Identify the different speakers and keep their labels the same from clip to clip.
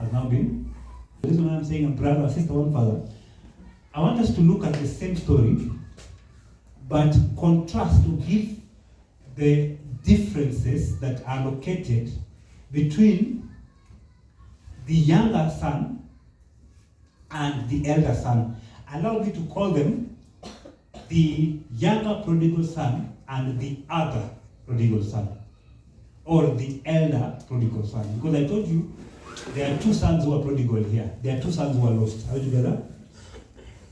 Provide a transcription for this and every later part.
Speaker 1: has now been. The reason why I'm saying a brother or sister, one father, I want us to look at the same story, but contrast to give the differences that are located between the younger son and the elder son. Allow me to call them the younger prodigal son and the other prodigal son, or the elder prodigal son. Because I told you, there are two sons who are prodigal here. There are two sons who are lost. Are we together?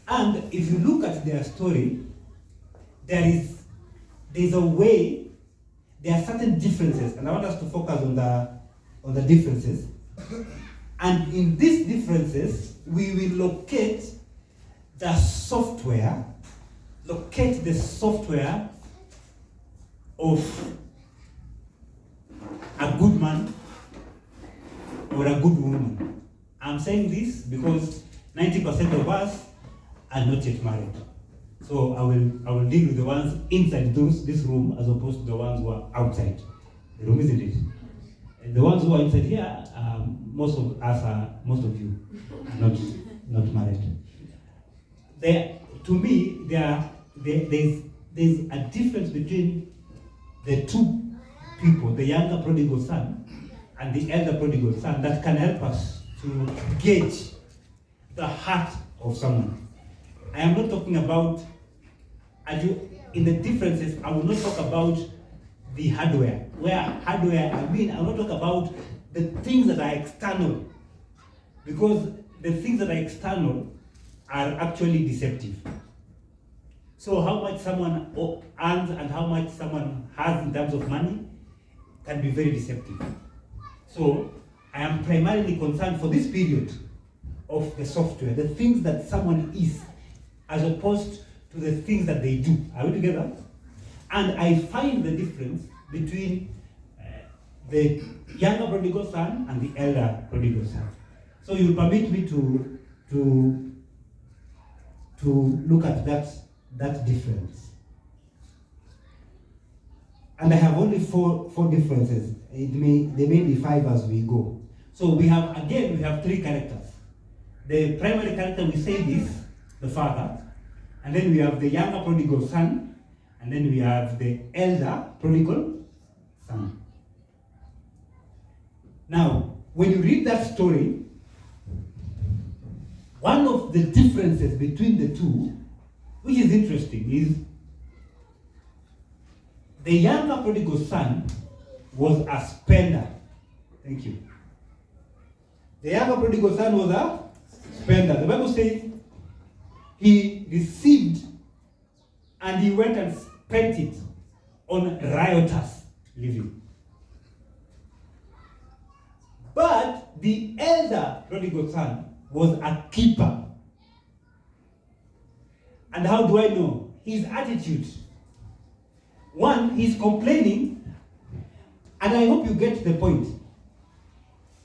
Speaker 1: And if you look at their story, there's a way, there are certain differences, and I want us to focus on the differences. And in these differences, we will locate the software of a good man or a good woman. I'm saying this because 90% of us are not yet married. So I will deal with the ones inside this room as opposed to the ones who are outside the room, isn't it? And the ones who are inside here, most of you are not married. To me, there's a difference between the two people, the younger prodigal son and the elder prodigal son, that can help us to gauge the heart of someone. I am not talking about, in the differences, I will not talk about the hardware. Where hardware, I will not talk about the things that are external, because the things that are external are actually deceptive. So how much someone earns and how much someone has in terms of money can be very deceptive. So I am primarily concerned for this period of the software, the things that someone is, as opposed to the things that they do. Are we together? And I find the difference between the younger prodigal son and the elder prodigal son. So you permit me to look at that difference. And I have only four differences. There may be five as we go. So we have three characters. The primary character, we say this, the father, and then we have the younger prodigal son, and then we have the elder prodigal son. Now, when you read that story, one of the differences between the two, which is interesting, is the younger prodigal son was a spender. Thank you. The younger prodigal son was a spender. The Bible says he received and he went and spent it on riotous living. But the elder prodigal son was a keeper. And how do I know? His attitude. One, he's complaining, and I hope you get the point.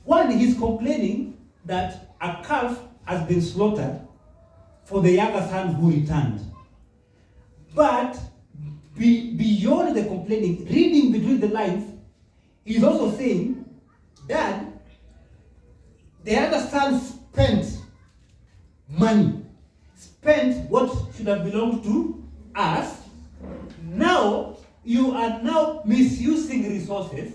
Speaker 1: One, he's complaining that a calf has been slaughtered for the younger son who returned. But beyond the complaining, reading between the lines, he's also saying, Dad, the other son spent money, spent what should have belonged to us. Now, you are now misusing resources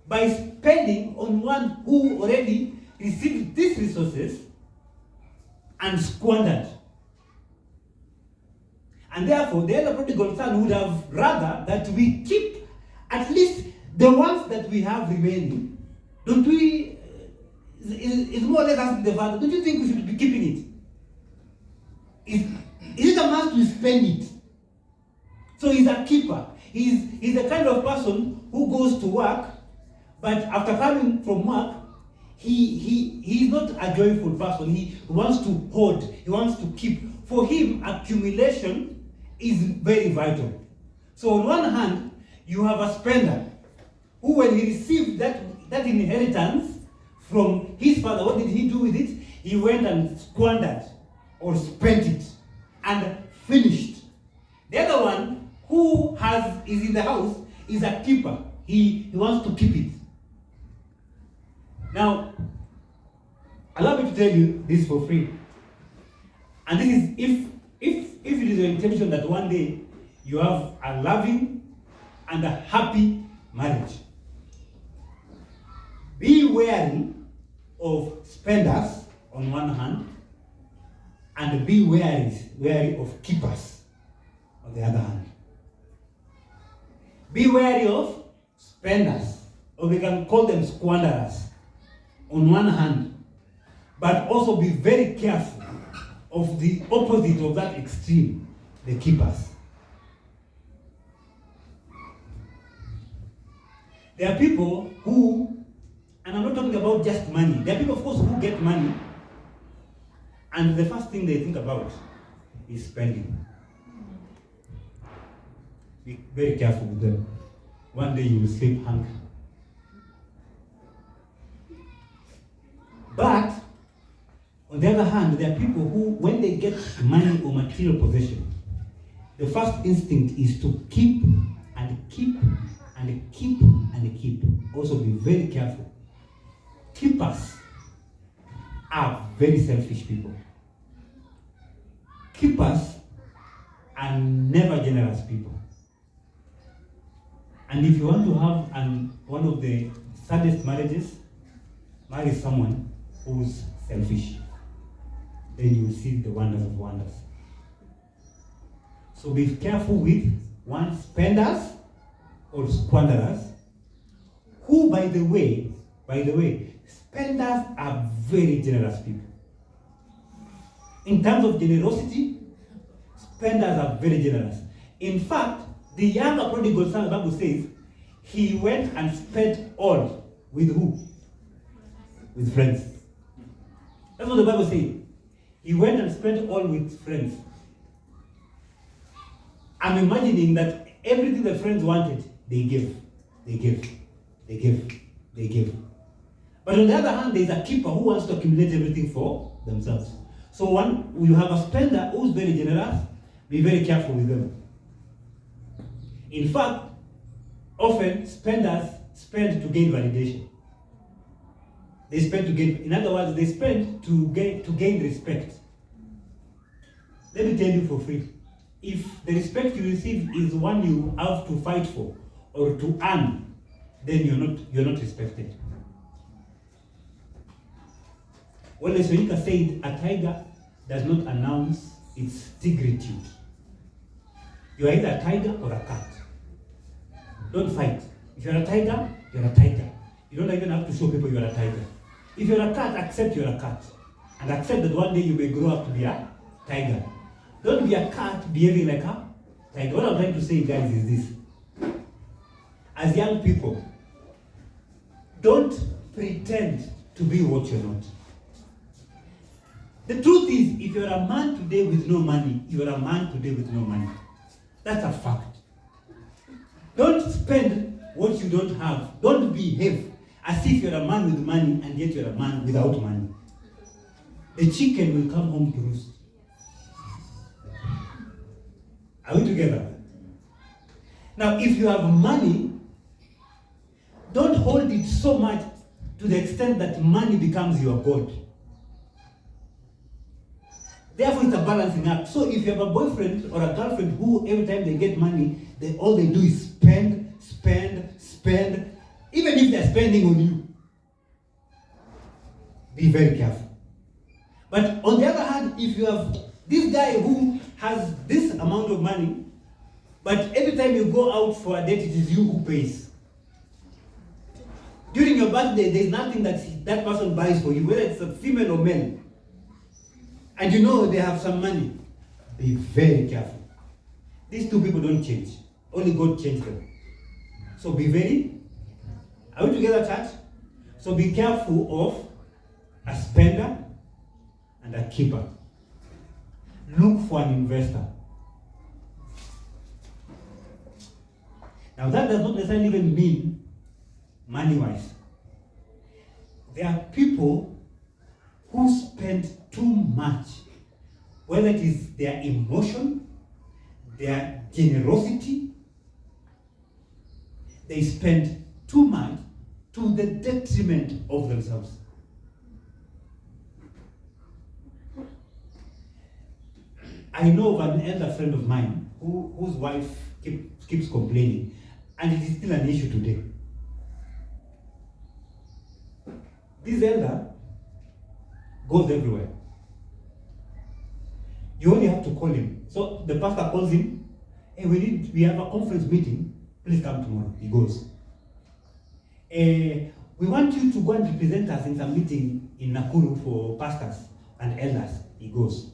Speaker 1: by spending on one who already received these resources and squandered. And therefore, the elder prodigal son would have rather that we keep at least the ones that we have remaining. Don't we? It's more or less asking the father, don't you think we should be keeping it? Is it a must to spend it? So he's a keeper. He's the kind of person who goes to work, but after coming from work, he's not a joyful person. He wants to hoard. He wants to keep. For him, accumulation is very vital. So on one hand, you have a spender who, when he received that inheritance from his father, what did he do with it? He went and squandered or spent it and finished. The other one who is in the house is a keeper. He wants to keep it. Now, Allow me to tell you this for free. And this is if it is your intention that one day you have a loving and a happy marriage. Be wary of spenders on one hand, and be wary of keepers on the other hand. Be wary of spenders, or we can call them squanderers, on one hand, but also be very careful of the opposite of that extreme, the keepers. There are people who, and I'm not talking about just money, there are people, of course, who get money, and the first thing they think about is spending. Be very careful with them. One day you will sleep hungry. But, on the other hand, there are people who, when they get money or material possession, the first instinct is to keep and keep and keep and keep. Also be very careful. Keepers are very selfish people. Keepers are never generous people. And if you want to have one of the saddest marriages, marry someone who's selfish. Then you will see the wonders of wonders. So be careful with one, spenders or squanderers, who, by the way, spenders are very generous people. In terms of generosity, spenders are very generous. In fact, the younger prodigal son, the Bible says, he went and spent all with who? With friends. That's what the Bible says. He went and spent all with friends. I'm imagining that everything the friends wanted, they gave. But on the other hand, there's a keeper who wants to accumulate everything for themselves. So when you have a spender who's very generous, be very careful with them. In fact, often spenders spend to gain validation. They spend to gain, in other words, they spend to gain respect. Let me tell you for free. If the respect you receive is one you have to fight for or to earn, then you're not respected. Well, Sonika said, a tiger does not announce its tigritude. You are either a tiger or a cat. Don't fight. If you're a tiger, you're a tiger. You don't even have to show people you're a tiger. If you're a cat, accept you're a cat. And accept that one day you may grow up to be a tiger. Don't be a cat behaving like a tiger. What I'm trying to say, guys, is this. As young people, don't pretend to be what you're not. The truth is, if you're a man today with no money, you're a man today with no money. That's a fact. Don't spend what you don't have. Don't behave as if you're a man with money and yet you're a man without money. The chicken will come home to roost. Are we together? Now, if you have money, don't hold it so much to the extent that money becomes your God. Therefore, it's a balancing act. So if you have a boyfriend or a girlfriend who every time they get money, all they do is spend, even if they're spending on you, be very careful. But on the other hand, if you have this guy who has this amount of money, but every time you go out for a date, it is you who pays. During your birthday, there's nothing that person buys for you, whether it's a female or male. And you know they have some money. Be very careful. These two people don't change. Only God changed them. So be very, are we together, church? So be careful of a spender and a keeper. Look for an investor. Now that does not necessarily even mean money-wise. There are people who spend too much, whether it is their emotion, their generosity. They spend too much to the detriment of themselves. I know of an elder friend of mine whose wife keeps complaining, and it is still an issue today. This elder goes everywhere. You only have to call him. So the pastor calls him, hey, we have a conference meeting, please come tomorrow. He goes. We want you to go and represent us in some meeting in Nakuru for pastors and elders. He goes.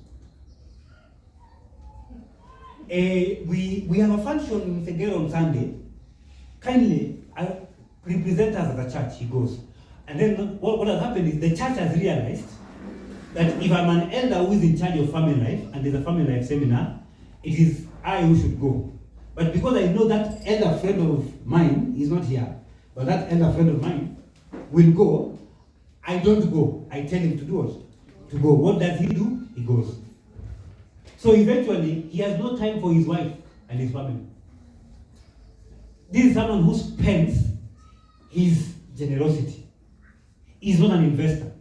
Speaker 1: We have a function in Segero on Sunday. Kindly represent us as a church. He goes. And then what has happened is the church has realized that if I'm an elder who is in charge of family life and there's a family life seminar, it is I who should go. But because I know that elder friend of mine is not here, but that elder friend of mine will go, I don't go. I tell him to do what? To go. What does he do? He goes. So eventually, he has no time for his wife and his family. This is someone who spends his generosity. He's not an investor.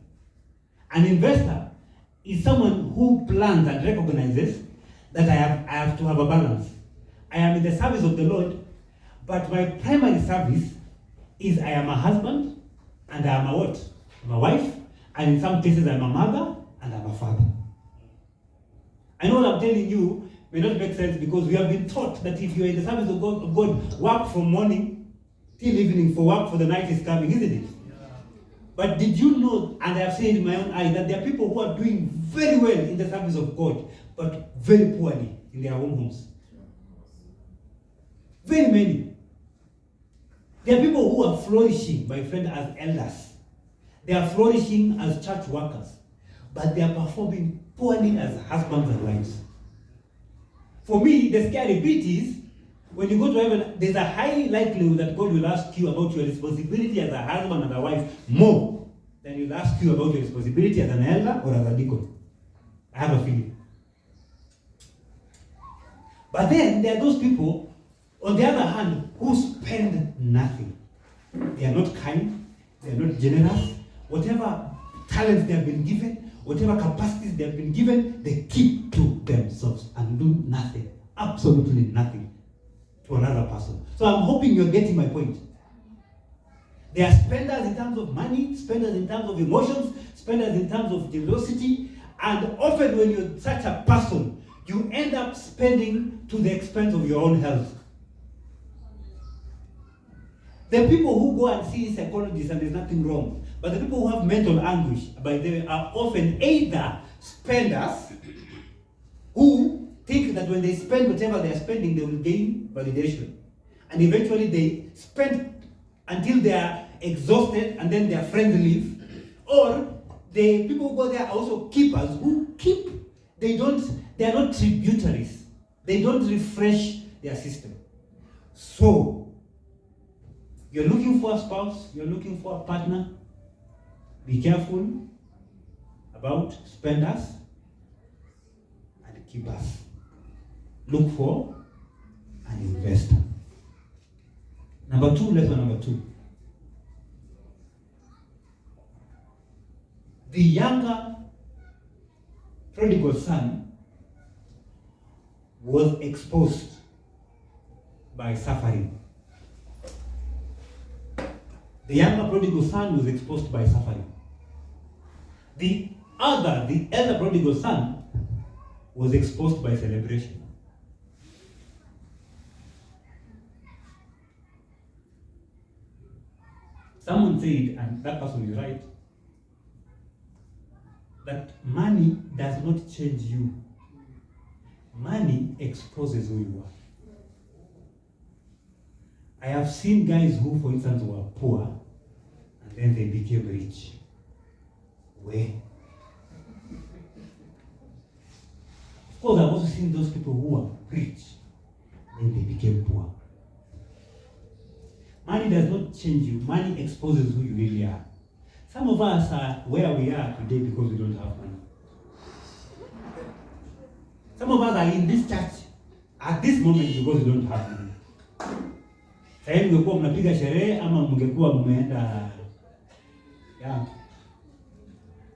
Speaker 1: An investor is someone who plans and recognizes that I have to have a balance. I am in the service of the Lord, but my primary service is I am a husband and I am a what? I'm a wife, and in some cases I'm a mother and I'm a father. I know what I'm telling you may not make sense because we have been taught that if you are in the service of God, work from morning till evening, for work for the night is coming, isn't it? But did you know, and I have seen it in my own eyes, that there are people who are doing very well in the service of God, but very poorly in their own homes? Very many. There are people who are flourishing, my friend, as elders. They are flourishing as church workers, but they are performing poorly as husbands and wives. For me, the scary bit is, when you go to heaven, there's a high likelihood that God will ask you about your responsibility as a husband and a wife more than he'll ask you about your responsibility as an elder or as a deacon. I have a feeling. But then there are those people, on the other hand, who spend nothing. They are not kind, they are not generous. Whatever talents they have been given, whatever capacities they have been given, they keep to themselves and do nothing, absolutely nothing, to another person. So I'm hoping you're getting my point. They are spenders in terms of money, spenders in terms of emotions, spenders in terms of generosity, and often when you're such a person, you end up spending to the expense of your own health. The people who go and see psychologists and there's nothing wrong, but the people who have mental anguish, by the way, are often either spenders who think that when they spend whatever they are spending, they will gain validation. And eventually they spend until they are exhausted and then their friends leave. Or the people who go there are also keepers who keep. They are not tributaries. They don't refresh their system. So, you're looking for a spouse, you're looking for a partner. Be careful about spenders and keepers. Look for an investor. Lesson number 2. The younger prodigal son was exposed by suffering. The younger prodigal son was exposed by suffering. The elder prodigal son, was exposed by celebration. Someone said, and that person is right, that money does not change you. Money exposes who you are. I have seen guys who, for instance, were poor and then they became rich. Where? Of course, I've also seen those people who were rich and they became poor. Money does not change you. Money exposes who you really are. Some of us are where we are today because we don't have money. Some of us are in this church at this moment because we don't have money. Sasa mngekuwa mnapiga sherehe ama mngekuwa mmeenda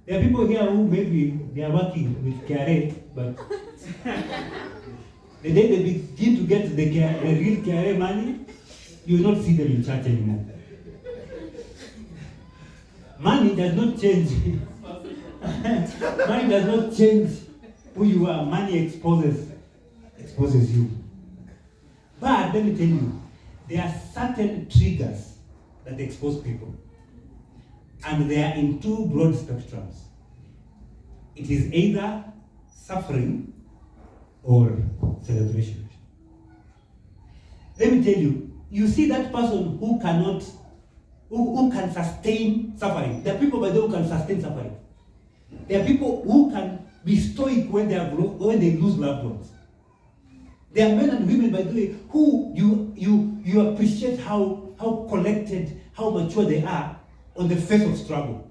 Speaker 1: There are people here who maybe they are working with KRA, but the day they begin to get the real KRA money, you will not see them in church anymore. Money does not change. Money does not change who you are. Money exposes you. But let me tell you, there are certain triggers that expose people. And they are in two broad spectrums. It is either suffering or celebration. Let me tell you, you see that person who can sustain suffering. There are people by the way who can sustain suffering. There are people who can be stoic when they lose loved ones. There are men and women, by the way, who you appreciate how collected, how mature they are on the face of struggle.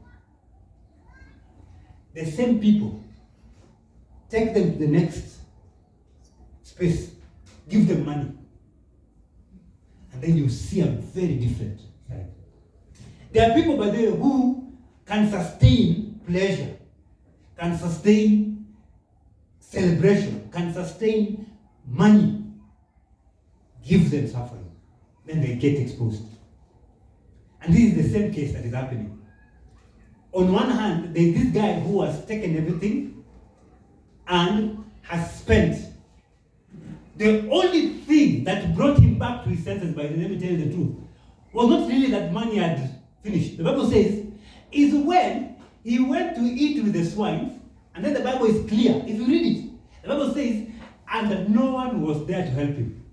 Speaker 1: The same people, take them to the next space, give them money, and then you see a very different side. There are people, by the way, who can sustain pleasure, can sustain celebration, can sustain money, give them suffering, then they get exposed. And this is the same case that is happening. On one hand, there's this guy who has taken everything and has spent. The only thing that brought him back to his senses, let me tell you the truth, was not really that money had finished. The Bible says, is when he went to eat with the swine, and then the Bible is clear. If you read it, the Bible says, and no one was there to help him.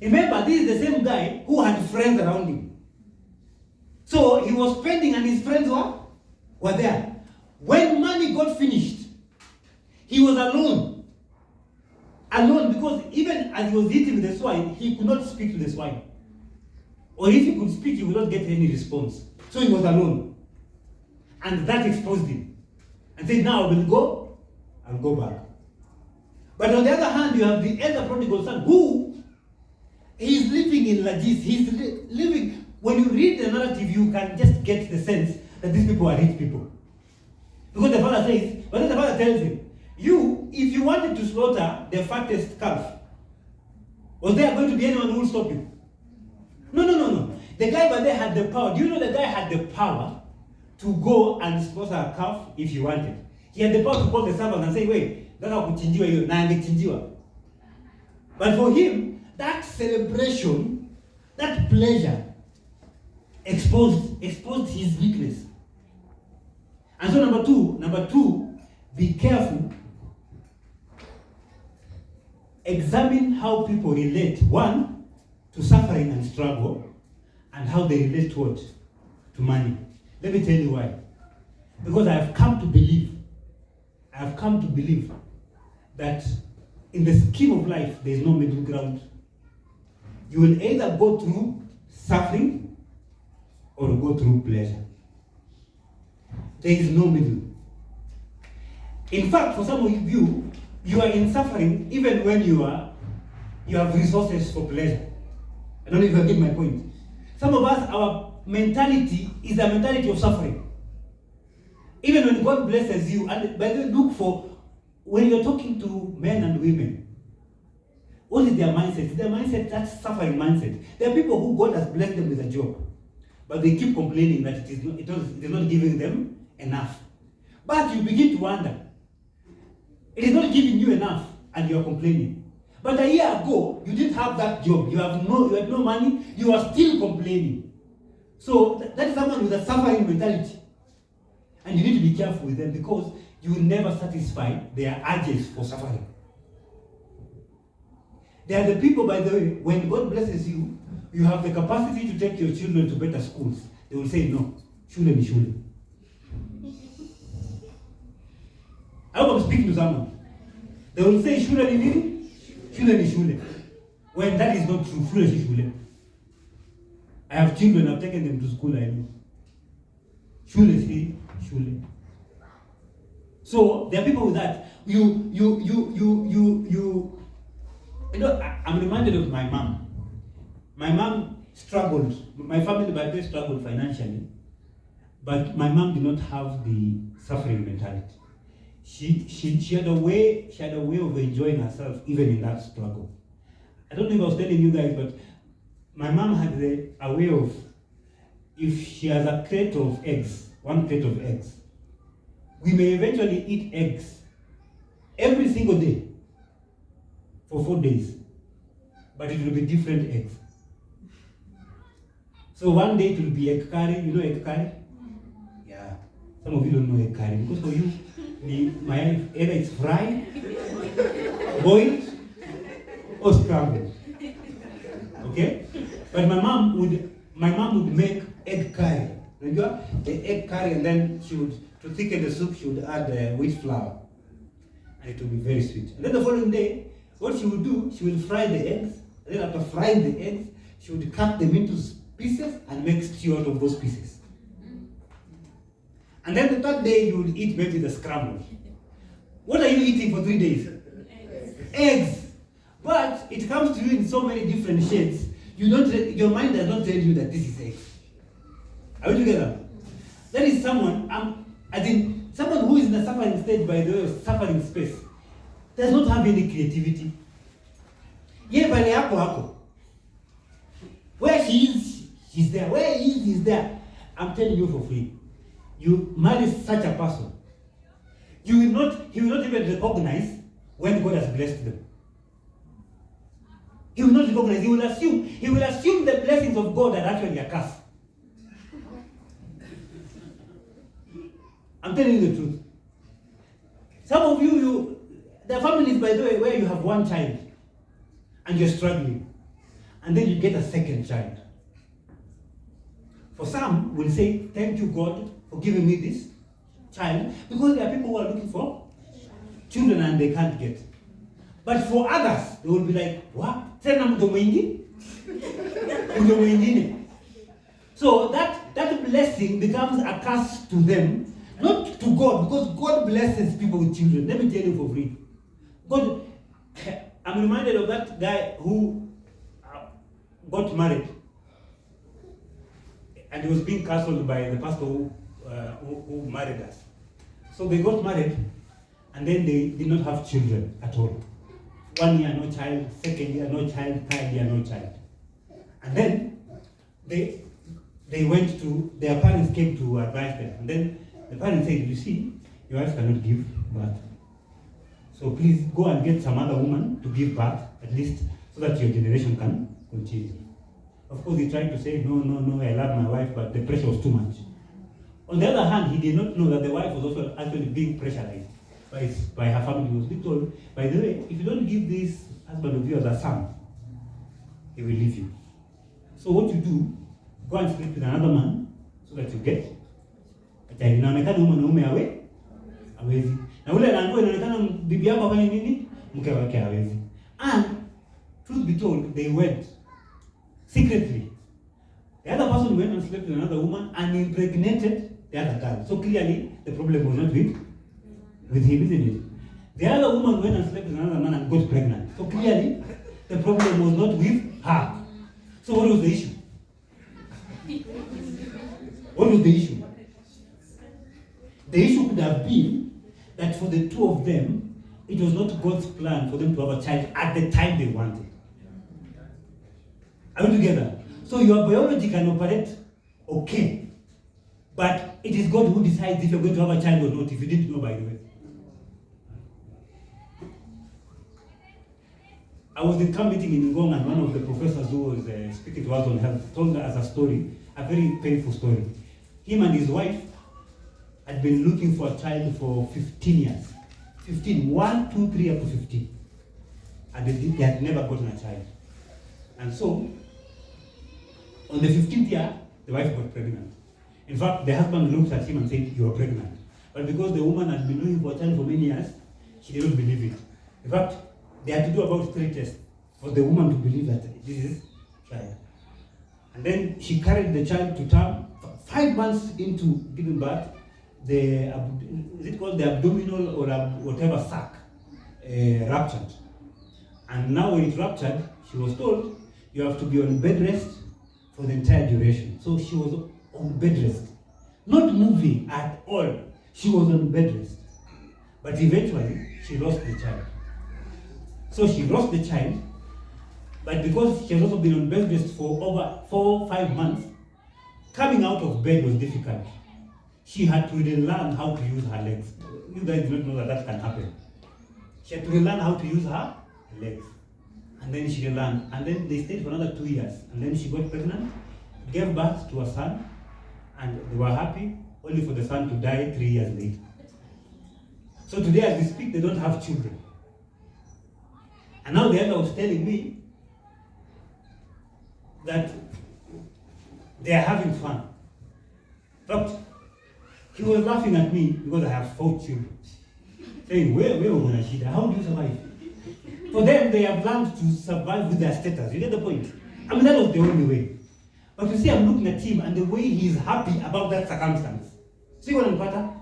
Speaker 1: Remember, this is the same guy who had friends around him. So he was spending and his friends were there. When money got finished, he was alone. Alone, because even as he was eating with the swine, he could not speak to the swine. Or if he could speak, he would not get any response. So he was alone. And that exposed him. And said, now I will go, I'll go back. But on the other hand, you have the elder prodigal son who is living in Lagis. He's living. When you read the narrative, you can just get the sense that these people are rich people. Because the father says, but then the father tells him, if you wanted to slaughter the fattest calf, was there going to be anyone who will stop you? No. The guy by there had the power. Do you know the guy had the power to go and slaughter a calf if he wanted? He had the power to call the servant and say, wait, that's how kuchinjiwa hiyo, na angechinjiwa. But for him, that celebration, that pleasure, exposed his weakness. And so number two, be careful. Examine how people relate, one, to suffering and struggle, and how they relate to what? To money. Let me tell you why. Because I have come to believe that in the scheme of life, there is no middle ground. You will either go through suffering or go through pleasure. There is no middle. In fact, for some of you, you are in suffering even when you have resources for pleasure. I don't know if you get my point. Some of us, our mentality is a mentality of suffering. Even when God blesses you, and by the way, look for, when you're talking to men and women, what is their mindset? Their mindset, that's suffering mindset. There are people who God has blessed them with a job, but they keep complaining that it is not giving them enough. But you begin to wonder, it is not giving you enough, and you are complaining. But a year ago, you didn't have that job. You had no money. You are still complaining. So that is someone with a suffering mentality, and you need to be careful with them because you will never satisfy their urges for suffering. They are the people, by the way, when God blesses you, you have the capacity to take your children to better schools. They will say, no, shule ni shule. I hope I'm speaking to someone. They will say, shule ni nini? Shule ni shule. When that is not true, shule si shule. I have children, I've taken them to school, I know. Shule si shule. So there are people with that. You know, I'm reminded of my mom. My mom struggled. My family by the way struggled financially, but my mom did not have the suffering mentality. She had a way of enjoying herself even in that struggle. I don't know if I was telling you guys, but my mom had a way of, if she has a crate of eggs, one crate of eggs, we may eventually eat eggs every single day for 4 days, but it will be different eggs. So one day it will be egg curry. You know egg curry? Yeah. Some of you don't know egg curry because for you, either it's fried, boiled, or scrambled. Okay? But my mom would make egg curry. Remember? The egg curry, and then to thicken the soup, she would add wheat flour. And it would be very sweet. And then the following day, what she would do, she would fry the eggs. And then after frying the eggs, she would cut them into pieces and make stew out of those pieces. And then the third day, you would eat maybe the scramble. What are you eating for 3 days? Eggs. But it comes to you in so many different shades. Your mind does not tell you that this is eggs. Are we together? That is someone, someone who is in a suffering state, by the way, of suffering space, does not have any creativity. Yeah, but hako. Where she is, she's there. Where he is, he's there. I'm telling you for free. You marry such a person, he will not even recognize when God has blessed them. He will not recognize, he will assume the blessings of God are actually a curse. I'm telling you the truth. Some of you, there are families, by the way, where you have one child and you're struggling, and then you get a second child. For some, will say, thank you, God, for giving me this child, because there are people who are looking for children and they can't get. But for others, they will be like, what? So that blessing becomes a curse to them, not to God, because God blesses people with children. Let me tell you for free. God, I'm reminded of that guy who got married, and he was being counseled by the pastor who married us. So they got married, and then they did not have children at all. 1 year, no child. 2nd year, no child. 3rd year, no child. And then they went to, their parents came to advise them. And then the parents said, you see, your wife cannot give birth. So please go and get some other woman to give birth, at least, so that your generation can continue. Of course, he tried to say, no, I love my wife, but the pressure was too much. On the other hand, he did not know that the wife was also actually being pressurized by her family. He was being told, by the way, if you don't give this husband of yours a son, he will leave you. So what you do, go and sleep with another man so that you get a child. Inaonekana mwanaume hawezi. Na ule anaambiwa inaonekana bibi yako afanye nini? Mke wake hawezi. And truth be told, they went secretly. The other person went and slept with another woman and impregnated the other girl. So clearly, the problem was not with him, isn't it? The other woman went and slept with another man and got pregnant. So clearly, the problem was not with her. So what was the issue? What was the issue? The issue could have been that for the two of them, it was not God's plan for them to have a child at the time they wanted. Are we together? So your biology can operate okay, but it is God who decides if you're going to have a child or not, if you didn't know, by the way. I was in camp meeting in Ngong, and one of the professors who was speaking to us on health told us a story, a very painful story. Him and his wife had been looking for a child for 15 years. 15, 1, 2, 3, up to 15. And they had never gotten a child. And so, on the 15th year, the wife got pregnant. In fact, the husband looked at him and said, you are pregnant. But because the woman had been looking for a child for many years, she didn't believe it. In fact, they had to do about 3 tests for the woman to believe that this is child. And then she carried the child to term. 5 months into giving birth, is it called the abdominal or whatever sac ruptured. And now when it ruptured, she was told, you have to be on bed rest for the entire duration. So she was on bed rest, not moving at all. She was on bed rest. But eventually, she lost the child. So she lost the child, but because she has also been on bed rest for over 4 or 5 months, coming out of bed was difficult. She had to relearn how to use her legs. You guys do not know that that can happen. She had to relearn how to use her legs. And then she relearned. And then they stayed for another 2 years. And then she got pregnant, gave birth to a son, and they were happy, only for the son to die 3 years later. So today as we speak, they don't have children. And now the elder was telling me that they are having fun. But he was laughing at me because I have 4 children. Saying, where Shida? How do you survive? For them, they have learned to survive with their status. You get the point? I mean, that was the only way. But you see, I'm looking at him and the way he's happy about that circumstance. See what I'm talking about?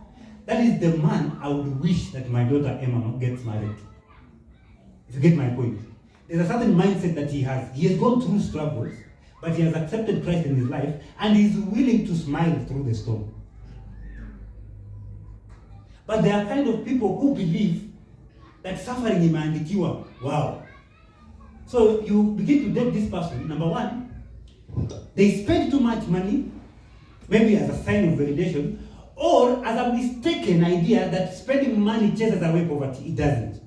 Speaker 1: That is the man I would wish that my daughter Emma gets married to. If you get my point. There's a certain mindset that he has. He has gone through struggles, but he has accepted Christ in his life, and he's willing to smile through the storm. But there are kind of people who believe that suffering imeandikiwa. Wow. So you begin to date this person. Number one, they spend too much money, maybe as a sign of validation, or as a mistaken idea that spending money chases away poverty. It doesn't.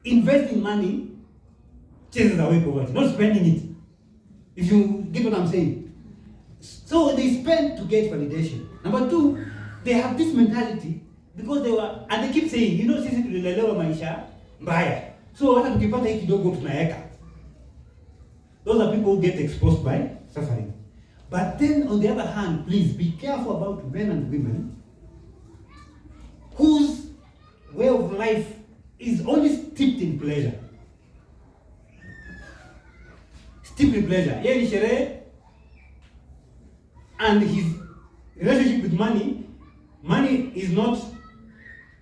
Speaker 1: Investing money chases away poverty, not spending it. If you get what I'm saying. So they spend to get validation. Number two, they have this mentality because and they keep saying, you know, sisi tulilelewa maisha mbaya. So hata tukipata hiki kidogo tunaweka. Those are people who get exposed by suffering. But then on the other hand, please be careful about men and women whose way of life is only steeped in pleasure. Steeped in pleasure. Yeye ni sherehe, and his relationship with money is not,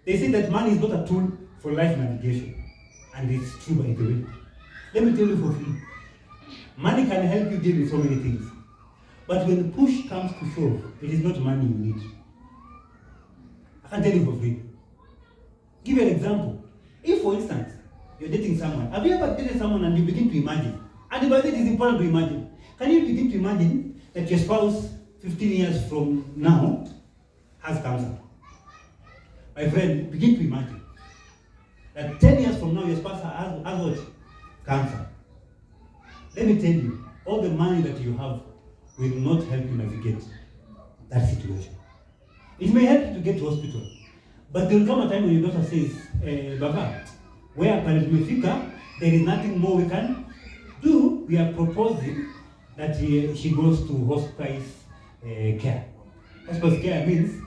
Speaker 1: they say that money is not a tool for life navigation. And it's true, by the way. Let me tell you for free. Money can help you deal with so many things. But when push comes to shove, it is not money you need. I can tell you for free. Give you an example. If, for instance, you're dating someone, have you ever dated someone and you begin to imagine? And by that, it is important to imagine. Can you begin to imagine that your spouse, 15 years from now, has cancer? My friend, begin to imagine that 10 years from now, your spouse has what? Cancer. Let me tell you, all the money that you have will not help you navigate that situation. It may help you to get to hospital, but there will come a time when your daughter says, Baba, where Palimefika, there is nothing more we can do. We are proposing that she goes to hospice care. Hospice care means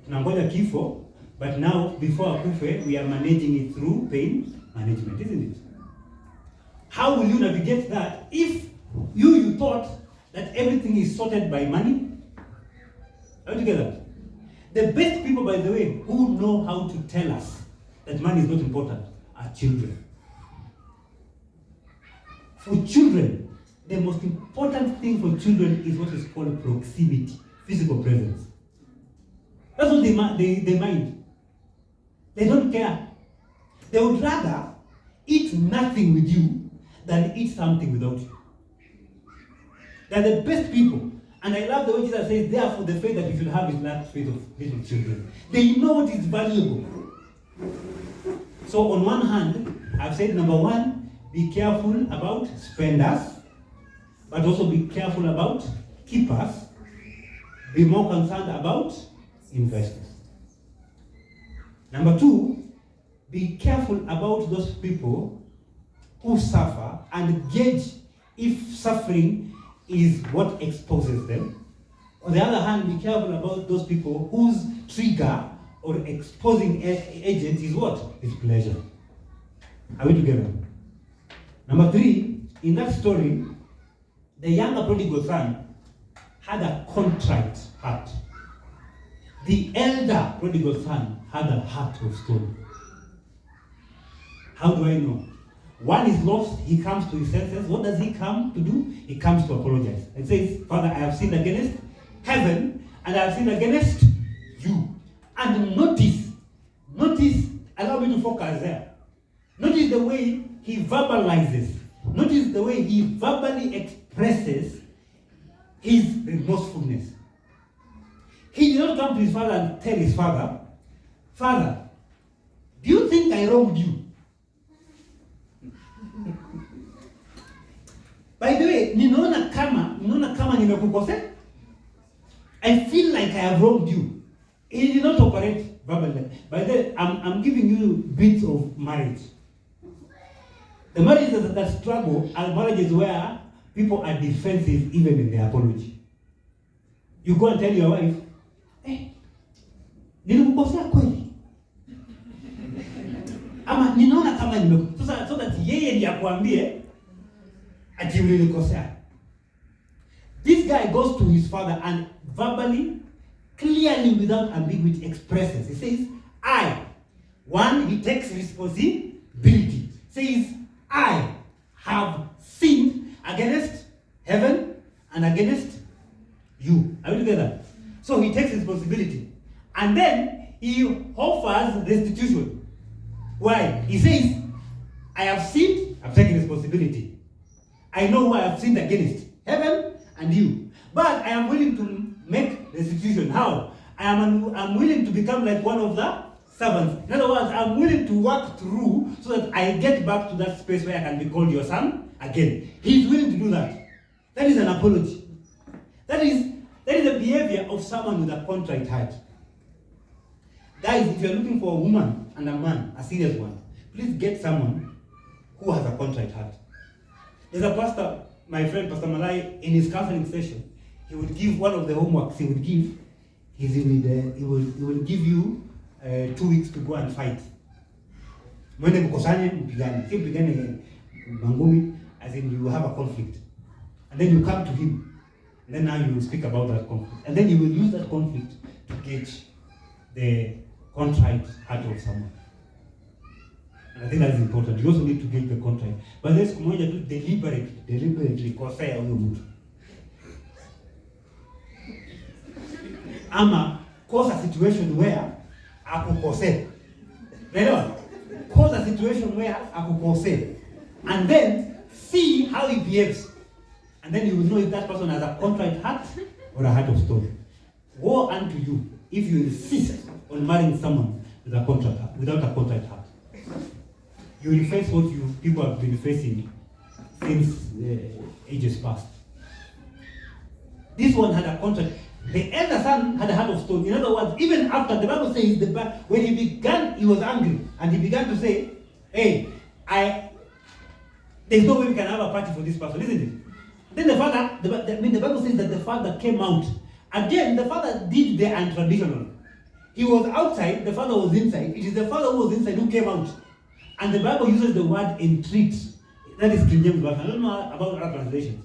Speaker 1: tunangoja kifo, but now before akufe, we are managing it through pain management, isn't it? How will you navigate that if you thought that everything is sorted by money? Are you together? The best people, by the way, who know how to tell us that money is not important are children. For children, the most important thing for children is what is called proximity, physical presence. That's what they mind. They don't care. They would rather eat nothing with you than eat something without you. They're the best people. And I love the way Jesus says, therefore the faith that you should have is that faith of little children. They know what is valuable. So on one hand, I've said number one, be careful about spenders, but also be careful about keepers. Be more concerned about investors. Number two, be careful about those people who suffer and gauge if suffering is what exposes them. On the other hand, be careful about those people whose trigger or exposing agent is what? Is pleasure. Are we together? Number three, in that story, the younger prodigal son had a contrite heart. The elder prodigal son had a heart of stone. How do I know? One is lost, he comes to his senses. What does he come to do? He comes to apologize. And says, Father, I have sinned against heaven, and I have sinned against you. And notice, allow me to focus there. Notice the way he verbalizes. Notice the way he verbally expresses his remorsefulness. He did not come to his father and tell his father, Father, do you think I wronged you? By the way, ninaona kama nimekukosea. I feel like I have wronged you. He did not operate verbally. By the way, I'm giving you bits of marriage. The marriages that struggle are marriages where people are defensive even in their apology. You go and tell your wife, hey, nilikukosea kweli. Ama ninaona kama nimekukosea, so that yeye ndiye akwambie ati ulinikosea. This guy goes to his father and verbally, clearly, without ambiguity, expresses. He says, he takes responsibility. Says, I have sinned against heaven and against you. Are we together? So he takes responsibility. And then he offers restitution. Why? He says, I have sinned, I've taken responsibility. I know who I have sinned against, heaven and you. But I am willing to make restitution. How? I'm willing to become like one of the servants. In other words, I'm willing to work through so that I get back to that space where I can be called your son again. He's willing to do that. That is an apology. That is the behavior of someone with a contrite heart. Guys, if you're looking for a woman and a man, a serious one, please get someone who has a contrite heart. There's a pastor, my friend Pastor Malai, in his counseling session, he would give one of the homeworks he would give. He will give you 2 weeks to go and fight. Mwende mkosanye mpigane. Si mpigane mangumi, as in you have a conflict. And then you come to him. And then now you will speak about that conflict. And then you will use that conflict to gauge the contrite heart of someone. And I think that is important. You also need to gauge the contrite. But let's come on to deliberately kosea huyo mtu. Ama cause a situation where akukosea. Unaelewa? Cause a situation where akukosea. And then see how he behaves. And then you will know if that person has a contrite heart or a heart of stone. Woe unto you if you insist on marrying someone with a contrite heart, without a contrite heart. You will face what people have been facing since ages past. This one had a contrite. The elder son had a heart of stone. In other words, even after, the Bible says, when he began, he was angry. And he began to say, hey, there's no way we can have a party for this person, isn't it? Then the father, the Bible says that the father came out. Again, the father did the untraditional. He was outside, the father was inside. It is the father who was inside who came out. And the Bible uses the word entreat. That is King James Version. I don't know about other translations.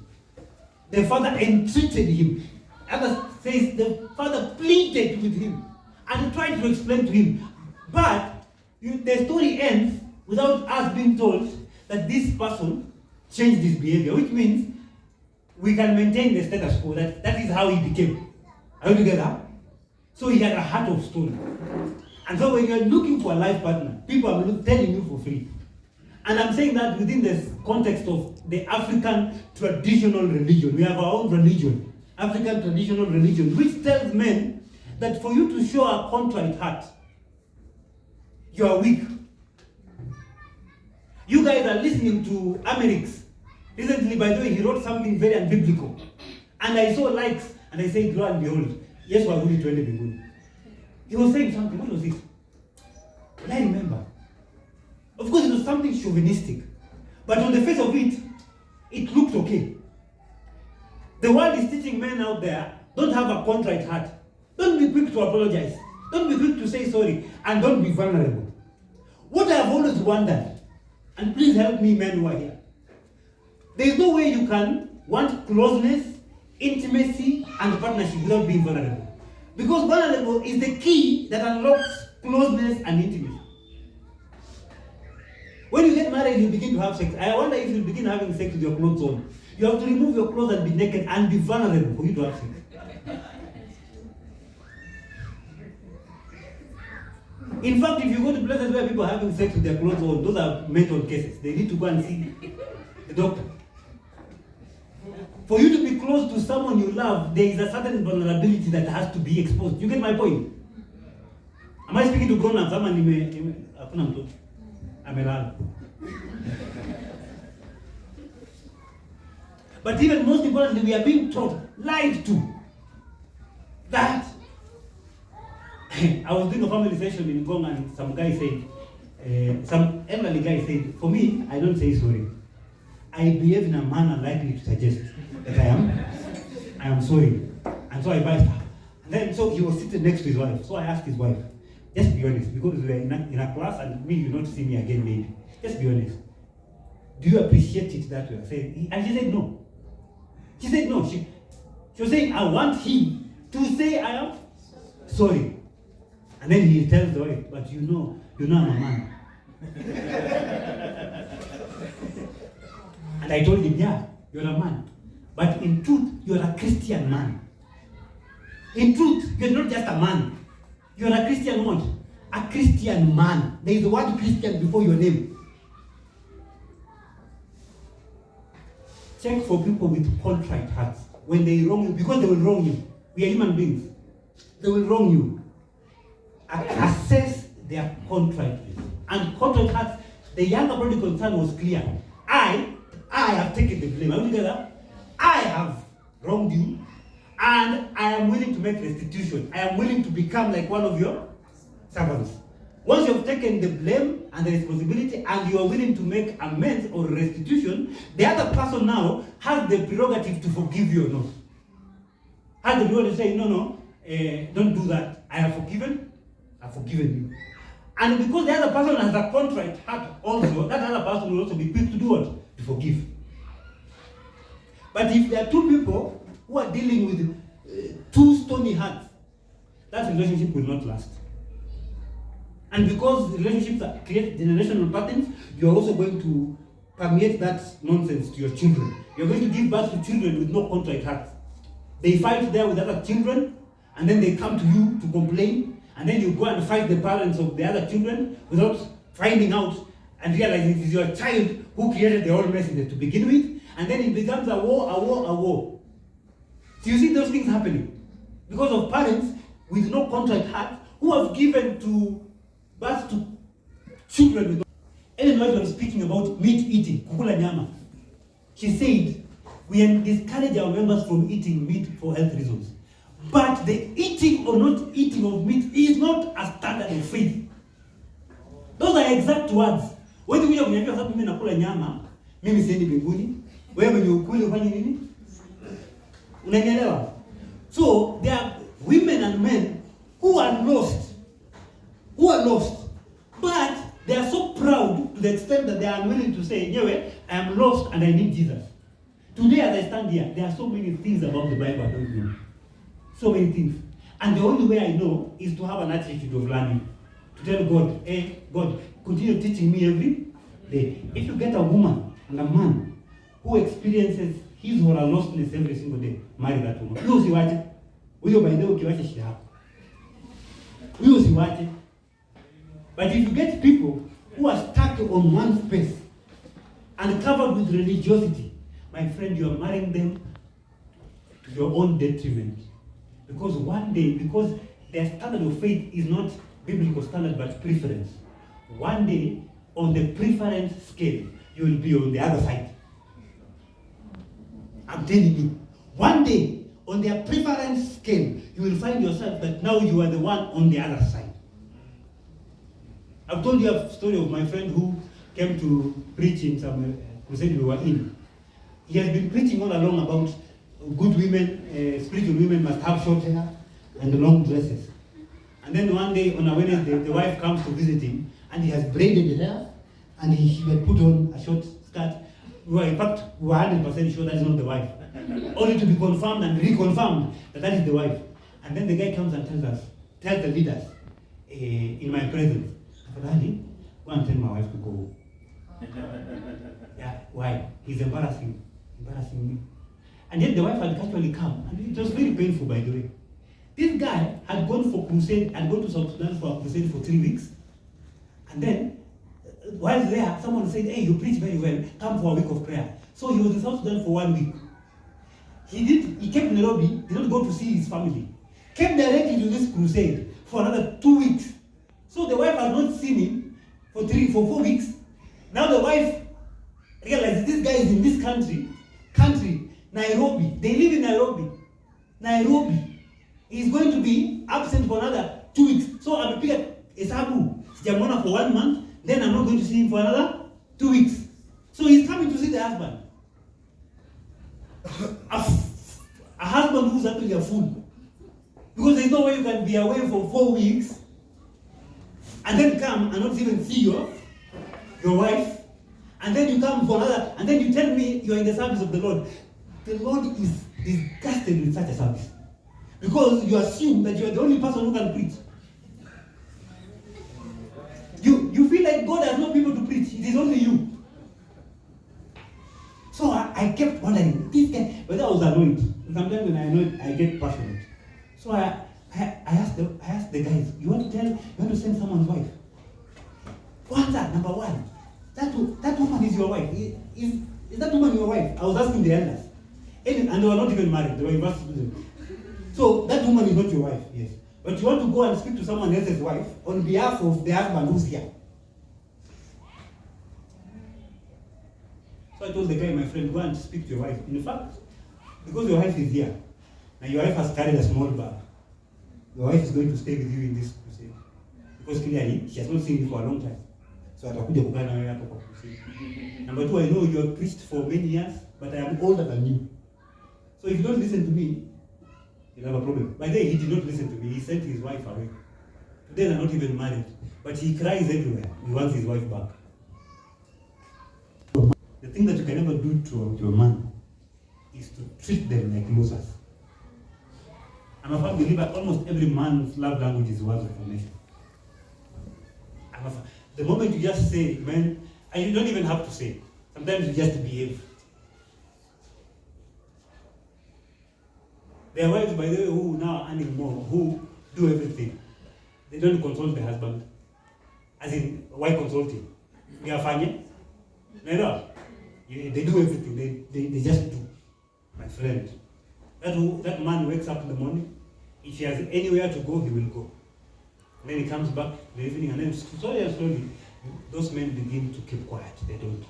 Speaker 1: The father entreated him. Others says the father pleaded with him and tried to explain to him. But the story ends without us being told that this person changed his behavior, which means we can maintain the status quo. That is how he became. Are you together? So he had a heart of stone. And so when you're looking for a life partner, people are telling you for free. And I'm saying that within the context of the African traditional religion. We have our own religion, African traditional religion, which tells men that for you to show a contrite heart, you are weak. You guys are listening to Amerix. Recently, by the way, he wrote something very unbiblical. And I saw likes, and I said, lo and behold, yes, we're going to end the good. He was saying something. What was it? Will I remember? Of course, it was something chauvinistic. But on the face of it, it looked okay. The world is teaching men out there, don't have a contrite heart. Don't be quick to apologize. Don't be quick to say sorry. And don't be vulnerable. What I have always wondered, and please help me, men who are here, there is no way you can want closeness, intimacy, and partnership without being vulnerable. Because vulnerable is the key that unlocks closeness and intimacy. When you get married, you begin to have sex. I wonder if you begin having sex with your clothes on. You have to remove your clothes and be naked and be vulnerable for you to have sex. In fact, if you go to places where people are having sex with their clothes on, those are mental cases. They need to go and see the doctor. For you to be close to someone you love, there is a certain vulnerability that has to be exposed. You get my point? Am I speaking to grown-ups? But even most importantly, we are being taught, lied to, that I was doing a family session in Gong and some guy said, some elderly guy said, for me, I don't say sorry. I behave in a manner likely to suggest that I am sorry. And so I advised her. And then, so he was sitting next to his wife. So I asked his wife, just be honest, because we were in a class and me, you not see me again maybe. Just be honest. Do you appreciate it that way? And she said no. She said no. She was saying, I want him to say I am sorry. And then he tells the wife, but you know I'm a man. And I told him, yeah, you're a man. But in truth, you're a Christian man. In truth, you're not just a man. You're a Christian what? A Christian man. There is the word Christian before your name. Check for people with contrite hearts. When they wrong you, because they will wrong you. We are human beings. They will wrong you. Assess their contriteness. And contrite hearts, the younger prodigal son was clear. I have taken the blame. Are we together? I have wronged you, and I am willing to make restitution. I am willing to become like one of your servants. Once you have taken the blame and the responsibility, and you are willing to make amends or restitution, the other person now has the prerogative to forgive you or not. Has the prerogative to say, no, don't do that. I have forgiven you. And because the other person has a contrite heart also, that other person will also be quick to do what? To forgive. But if there are two people who are dealing with two stony hearts, that relationship will not last. And because relationships create generational patterns, you are also going to permeate that nonsense to your children. You're going to give birth to children with no contrite hearts. They fight there with other children, and then they come to you to complain, and then you go and fight the parents of the other children without finding out and realizing it is your child who created the whole mess to begin with, and then it becomes a war. So you see those things happening because of parents with no contrite heart who have given birth to children with no. Ellen White was speaking about meat eating, kukula nyama. She said, we discourage our members from eating meat for health reasons. But the eating or not eating of meat is not a standard of faith. Those are exact words. When you kuniambia sababu mimi nakula nyama, mimi siendi mbinguni. Wewe mwenye ukuli ufanye nini? Unanielewa? So there are women and men who are lost. But they are so proud to the extent that they are unwilling to say, I am lost and I need Jesus. Today as I stand here, there are so many things about the Bible I don't know. So many things. And the only way I know is to have an attitude of learning. To tell God, God, continue teaching me every day. If you get a woman and a man who experiences his or her lostness every single day, marry that woman. Huyo usiwache. Huyo by the way ukiwache shida yako. Huyo usiwache. But if you get people who are stuck on one space and covered with religiosity, my friend, you are marrying them to your own detriment. Because one day, because their standard of faith is not biblical standard but preference. One day, on the preference scale, you will be on the other side. I'm telling you. One day, on their preference scale, you will find yourself that now you are the one on the other side. I've told you a story of my friend who came to preach in some crusade we were in. He has been preaching all along about good women, spiritual women must have short hair and long dresses. And then one day on a Wednesday, the wife comes to visit him, and he has braided hair, and he had put on a short skirt. We were 100% sure that is not the wife. Only to be confirmed and reconfirmed that is the wife. And then the guy comes and tells the leaders in my presence, Daddy, go and tell my wife to go. Yeah, why? He's embarrassing me. And yet the wife had casually come, and it was very painful, by the way. This guy had gone for crusade, had gone to South Sudan for a crusade for 3 weeks. And then, while there, someone said, hey, you preach very well, come for a week of prayer. So he was in South Sudan for 1 week. He came to Nairobi, did not go to see his family. Came directly to this crusade for another 2 weeks. So the wife has not seen him for 4 weeks. Now the wife realizes this guy is in this country, Nairobi. They live in Nairobi. He's going to be absent for another 2 weeks. So amepiga hesabu, sijamwona for 1 month, then I'm not going to see him for another 2 weeks. So he's coming to see the husband. A husband who's actually a fool. Because there's no way you can be away for 4 weeks and then come and not even see your wife, and then you come for another, and then you tell me you're in the service of the Lord. The Lord is disgusted with such a service. Because you assume that you are the only person who can preach. You feel like God has no people to preach. It is only you. So I kept wondering, this guy, but I was annoyed. Sometimes when I annoyed, I get passionate. So I asked the guys, you want to send someone's wife? Number one, that woman is your wife. Is that woman your wife? I was asking the elders. And they were not even married, they were university students. So that woman is not your wife, yes. But you want to go and speak to someone else's wife on behalf of the husband who's here. So I told the guy, my friend, go and speak to your wife. In fact, because your wife is here, and your wife has carried a small bag, your wife is going to stay with you in this crusade. Because clearly, she has not seen you for a long time. So atakuja kukaa na wewe hapo kwa crusade. Number two, I know you have preached for many years, but I am older than you. So if you don't listen to me, you'll have a problem. By the way, he did not listen to me. He sent his wife away. Today they're not even married. But he cries everywhere. He wants his wife back. The thing that you can never do to your man is to treat them like losers. I'm a firm believer almost every man's love language is words of affirmation. The moment you just say, man, and you don't even have to say. Sometimes you just behave. There are wives, by the way, who now are earning more, who do everything. They don't consult the husband. As in, why consult him? They are funny. No. They do everything. They just do. My friend. That man wakes up in the morning. If he has anywhere to go, he will go. And then he comes back in the evening, and then slowly, those men begin to keep quiet. They don't talk.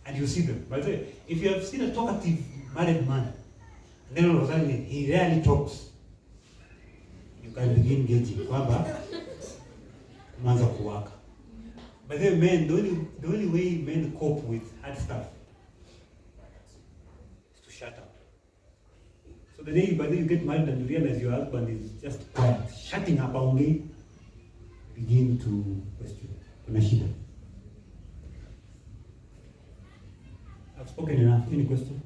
Speaker 1: And you see them. By the way, if you have seen a talkative married man, and then all of a sudden he rarely talks, you can begin getting kwamba kuanza kuwaka. But then men, the only way men cope with hard stuff is to shut up. So the day you get married and you realize your husband is just quiet, shutting up only, begin to question. Kuna shida. I've spoken enough. Any question?